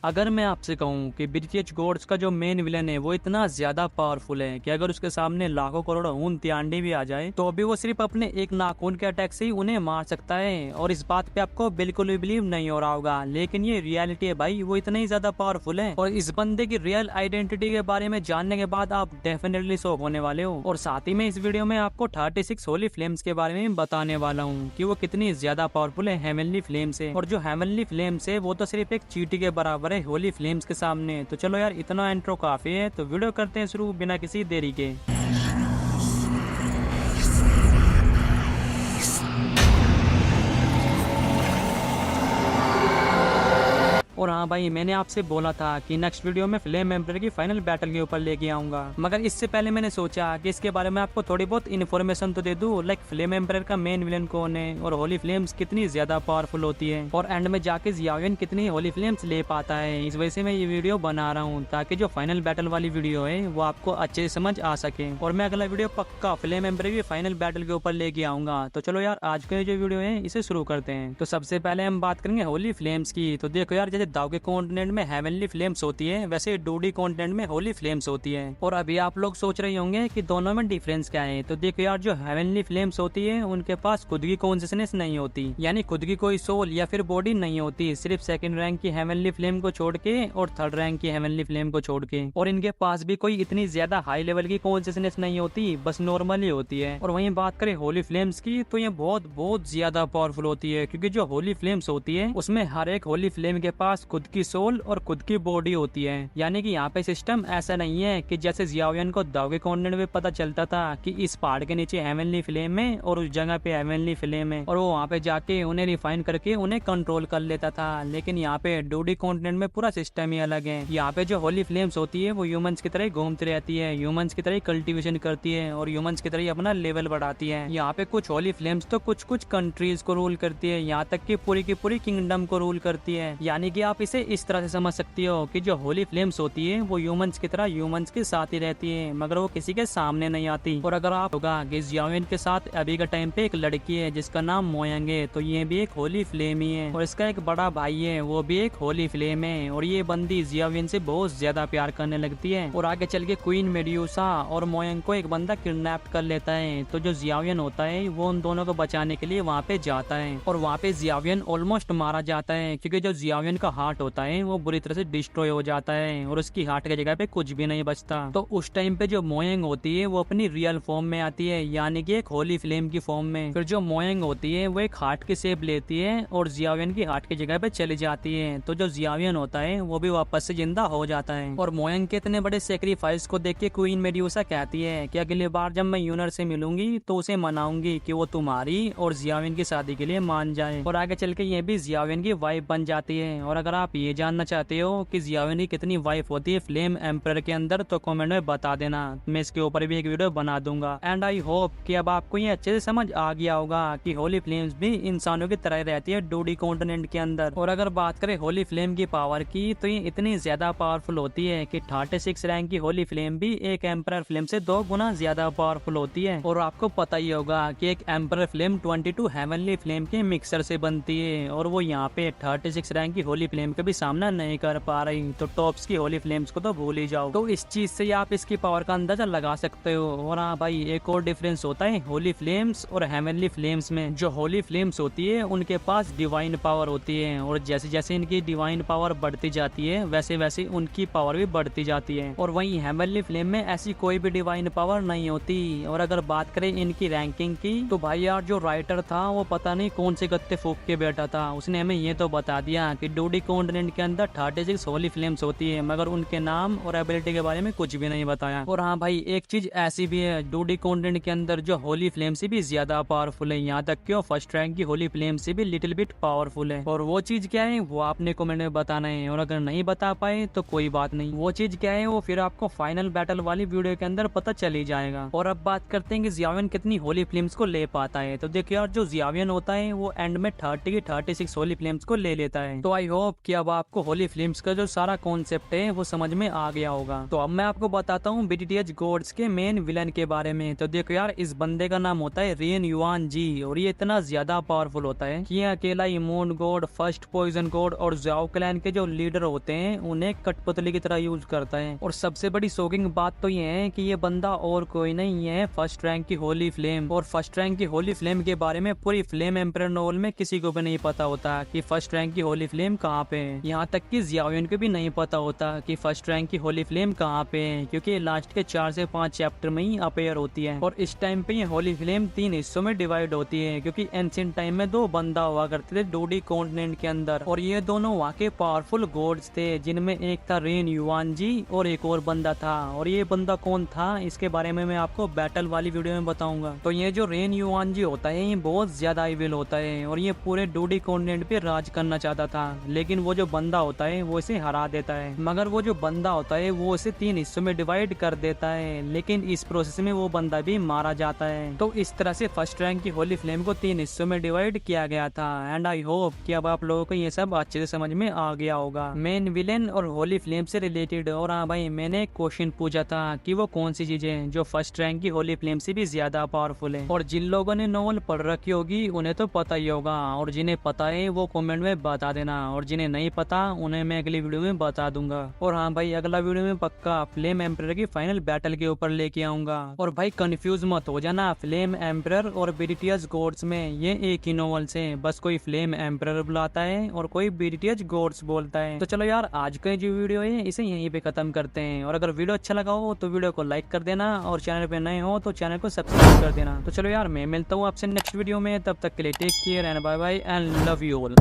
अगर मैं आपसे कहूँ कि ब्रिटिश गॉड्स का जो मेन विलन है वो इतना ज्यादा पावरफुल है कि अगर उसके सामने लाखों करोड़ ऊन त्याण्डी भी आ जाए तो भी वो सिर्फ अपने एक नाखून के अटैक से ही उन्हें मार सकता है। और इस बात पे आपको बिल्कुल भी बिलीव नहीं हो रहा होगा, लेकिन ये रियलिटी है भाई, वो इतना ही ज्यादा पावरफुल है। और इस बंदे की रियल आइडेंटिटी के बारे में जानने के बाद आप डेफिनेटली शॉक होने वाले हो। और साथ ही में इस वीडियो में आपको 36 होली फ्लेम्स के बारे में बताने वाला हूँ कि वो कितनी ज्यादा पावरफुल है हेवनली फ्लेम से। और जो हेवनली फ्लेम्स है वो तो सिर्फ एक चींटी के बराबर है होली फ्लेम्स के सामने। तो चलो यार, इतना इंट्रो काफी है, तो वीडियो करते हैं शुरू बिना किसी देरी के। और हाँ भाई, मैंने आपसे बोला था कि नेक्स्ट वीडियो में फ्लेम एम्पर की फाइनल बैटल के ऊपर लेके आऊंगा, मगर इससे पहले मैंने सोचा कि इसके बारे में आपको थोड़ी बहुत इन्फॉर्मेशन तो दे दूं, लाइक फ्लेम एम्पर का मेन विलन कौन है और होली फ्लेम्स कितनी ज्यादा पावरफुल होती है और एंड में जाके जियावियन कितनी होली फ्लेम्स ले पाता है। इस वजह से मैं ये वीडियो बना रहा हूँ ताकि जो फाइनल बैटल वाली वीडियो है वो आपको अच्छे से समझ आ सके। और मैं अगला वीडियो पक्का फ्लेम एम्पर की फाइनल बैटल के ऊपर लेके आऊंगा। तो चलो यार, आज का जो वीडियो है इसे शुरू करते हैं। तो सबसे पहले हम बात करेंगे होली फ्लेम्स की। तो देखो यार, जैसे दाव के कॉन्टिनेंट में हेवनली फ्लेम्स होती है, वैसे डूडी कॉन्टिनेंट में होली फ्लेम्स होती है। और अभी आप लोग सोच रहे होंगे कि दोनों में डिफरेंस क्या है। तो देखो यार, जो हेवनली फ्लेम्स होती है उनके पास खुद की कॉन्शियसनेस नहीं होती, यानी खुद की कोई सोल या फिर बॉडी नहीं होती, सिर्फ सेकंड रैंक की हेवनली फ्लेम को छोड़ के और थर्ड रैंक की हेवनली फ्लेम को छोड़ के। और इनके पास भी कोई इतनी ज्यादा हाई लेवल की कॉन्शियसनेस नहीं होती, बस नॉर्मल ही होती है। और वहीं बात करें होली फ्लेम्स की, तो ये बहुत बहुत ज्यादा पावरफुल होती है, क्योंकि जो होली फ्लेम्स होती है उसमें हर एक होली फ्लेम के पास खुद की सोल और खुद की बॉडी होती है। यानी कि यहाँ पे सिस्टम ऐसा नहीं है कि जैसे जियावियन को दाव के कॉन्टिनेंट में पता चलता था कि इस पहाड़ के नीचे हेवनली फ्लेम है और उस जगह पे हेवनली फ्लेम है, और वो वहाँ पे जाके उन्हें रिफाइन करके उन्हें कंट्रोल कर लेता था। लेकिन यहाँ पे डूडी कॉन्टिनेंट में पूरा सिस्टम ही अलग है। यहाँ पे जो होली फ्लेम्स होती है वो ह्यूमंस की तरह घूमती रहती है, ह्यूमंस की तरह कल्टिवेशन करती है और ह्यूमंस की तरह अपना लेवल बढ़ाती है। यहाँ पे कुछ होली फ्लेम्स तो कुछ कुछ कंट्रीज को रूल करती है, यहाँ तक कि पूरी की पूरी किंगडम को रूल करती है। यानी कि आप इसे इस तरह से समझ सकती हो कि जो होली फ्लेम्स होती है वो ह्यूमंस की तरह ह्यूमंस के साथ ही रहती है, मगर वो किसी के सामने नहीं आती। और अगर आप होगा कि जियावियन के साथ अभी के टाइम पे एक लड़की है जिसका नाम मोयंग है, तो ये भी एक होली फ्लेम ही है। और इसका एक बड़ा भाई है, वो भी एक होली फ्लेम है। और ये बंदी जियावियन से बहुत ज्यादा प्यार करने लगती है। और आगे चल के क्वीन मेड्यूसा और मोयंग को एक बंदा किडनैप कर लेता है। तो जो जियावियन होता है वो उन दोनों को बचाने के लिए वहाँ पे जाता है, और वहाँ पे जियावियन ऑलमोस्ट मारा जाता है, क्योंकि जो जियावियन का हार्ट होता है वो बुरी तरह से डिस्ट्रॉय हो जाता है और उसकी हार्ट की जगह पे कुछ भी नहीं बचता। तो उस टाइम पे जो मोयंग होती है वो अपनी रियल फॉर्म में आती है, यानी कि एक होली फ्लेम की फॉर्म में। फिर जो मोयंग होती है वो एक हार्ट की शेप लेती है और जियावियन की हार्ट की जगह पे चली जाती है। तो जो जियावियन होता है वो भी वापस से जिंदा हो जाता है। और मोयंग के इतने बड़े सेक्रीफाइस को देख के क्वीन मेड्यूसा कहती है कि अगली बार जब मैं यूनर से मिलूंगी तो उसे मनाऊंगी कि वो तुम्हारी और जियावियन की शादी के लिए मान जाए। और आगे चल के ये भी जियावियन की वाइफ बन जाती है। और अगर आप ये जानना चाहते हो कि जियावियन की कितनी वाइफ होती है फ्लेम एम्पर के अंदर, तो कमेंट में बता देना, मैं इसके ऊपर भी एक वीडियो बना दूंगा। एंड आई होप कि अब आपको ये अच्छे से समझ आ गया होगा कि होली फ्लेम्स भी इंसानों की तरह रहती है डूडी कॉन्टिनेंट के अंदर। और अगर बात करें होली फ्लेम की पावर की, तो ये इतनी ज्यादा पावरफुल होती है कि 36 रैंक की होली फ्लेम भी एक एम्पर फ्लेम से 2 गुना ज्यादा पावरफुल होती है। और आपको पता ही होगा कि एक एम्पर फ्लेम 22 हेवनली फ्लेम के मिक्सर से बनती है, और वो यहाँ पे 36 रैंक की होली फ्लेम का भी सामना नहीं कर पा रही। तो टॉप्स की होली फ्लेम्स को तो भूल ही जाओ। तो इस चीज से आप इसकी पावर का अंदाजा लगा सकते हो। और हाँ भाई, एक और डिफरेंस होता है होली फ्लेम्स और हेवनली फ्लेम्स में। जो होली फ्लेम्स होती है उनके पास डिवाइन पावर होती है, और जैसे जैसे इनकी डिवाइन पावर बढ़ती जाती है वैसे वैसे उनकी पावर भी बढ़ती जाती है। और वहीं हेवनली फ्लेम में ऐसी कोई भी डिवाइन पावर नहीं होती। और अगर बात करें इनकी रैंकिंग की, तो भाई यार, जो राइटर था वो पता नहीं कौन से गत्ते फूक के बैठा था, उसने हमें ये तो बता दिया कि डूडी कॉन्टिनेंट के अंदर 36 होली फ्लेम्स होती है, मगर उनके नाम और एबिलिटी के बारे में कुछ भी नहीं बताया। और हाँ भाई, एक चीज ऐसी भी है, डूडी कॉन्टिनेंट के अंदर जो होली फ्लेम से भी ज्यादा पावरफुल है, यहाँ तक कि फर्स्ट रैंक की होली फ्लेम से भी लिटिल बिट पावरफुल है। और वो चीज क्या है वो आपने कमेंट में बताना है, और अगर नहीं बता पाए तो कोई बात नहीं, वो चीज क्या है वो फिर आपको फाइनल बैटल वाली वीडियो के अंदर पता चल ही जाएगा। और अब बात करते हैं कि जियावियन कितनी होली फ्लेम्स को ले पाता है। तो देखिए यार, जो जियावियन होता है वो एंड में 36 होली फ्लेम्स को ले लेता है। तो आई होप कि अब आपको होली फिल्म्स का जो सारा कॉन्सेप्ट है वो समझ में आ गया होगा। तो अब मैं आपको बताता हूँ बीटीएच गॉड्स के मेन विलन के बारे में। तो देखो यार, इस बंदे का नाम होता है रेन युआन जी, और ये इतना ज्यादा पावरफुल होता है कि ये अकेला ही moon god, first poison god और जाओ क्लैन के जो लीडर होते हैं उन्हें कठपुतली की तरह यूज करता है। और सबसे बड़ी शॉकिंग बात तो ये है कि ये बंदा और कोई नहीं है, फर्स्ट रैंक की होली फ्लेम। और फर्स्ट रैंक की होली फ्लेम के बारे में पूरी फ्लेम एम्परर नोवेल में किसी को भी नहीं पता होता कि फर्स्ट रैंक की होली फ्लेम कहाँ पे है। यहाँ तक कि जियाओयुन को भी नहीं पता होता कि फर्स्ट रैंक की होली फ्लेम कहाँ पे है, क्योंकि लास्ट के 4 से 5 चैप्टर में ही अपेयर होती है। और इस टाइम पे ये होली फ्लेम 3 हिस्सों में डिवाइड होती है, क्योंकि एंशिएंट टाइम में 2 बंदा हुआ करते थे डोडी कॉन्टिनेंट के अंदर, और ये दोनों वहाँ के पावरफुल गॉड्स थे, जिनमें एक था रेन युआन जी और एक और बंदा था। और ये बंदा कौन था इसके बारे में मैं आपको बैटल वाली वीडियो में बताऊंगा। तो ये जो रेन युआन जी होता है ये बहुत ज्यादा इविल होता है, और ये पूरे डोडी कॉन्टिनेंट पे राज करना चाहता था, लेकिन वो जो बंदा होता है वो इसे हरा देता है। मगर वो जो बंदा होता है वो इसे 3 हिस्सों में डिवाइड कर देता है, लेकिन इस प्रोसेस में वो बंदा भी मारा जाता है। तो इस तरह से फर्स्ट रैंक की होली फ्लेम को 3 हिस्सों में डिवाइड किया गया था। एंड आई होप कि अब आप लोगों को ये सब अच्छे से समझ में आ गया होगा मेन विलेन और होली फ्लेम से रिलेटेड। और हाँ भाई, मैंने एक क्वेश्चन पूछा था कि वो कौन सी चीजें जो फर्स्ट रैंक की होली फ्लेम से भी ज्यादा पावरफुल है। और जिन लोगों ने नॉवल पढ़ रखी होगी उन्हें तो पता ही होगा, और जिन्हें पता है वो कमेंट में बता देना, और जिन्हें नहीं पता उन्हें मैं अगली वीडियो में बता दूंगा। और हाँ भाई, अगला वीडियो में पक्का फ्लेम एम्परर की फाइनल बैटल के ऊपर लेके आऊंगा। और भाई कंफ्यूज मत हो जाना, फ्लेम एम्परर और बीटीएच गॉड्स में ये एक ही नॉवल से, बस कोई फ्लेम एम्परर बुलाता है और कोई बीटीएच गॉड्स बोलता है। तो चलो यार, आज का जो वीडियो है इसे यहीं पे खत्म करते हैं। और अगर वीडियो अच्छा लगा हो तो वीडियो को लाइक कर देना, और चैनल पे नए हो तो चैनल को सब्सक्राइब कर देना। तो चलो यार, मैं मिलता हूँ आपसे नेक्स्ट वीडियो में, तब तक के लिए take care and bye bye and love you all.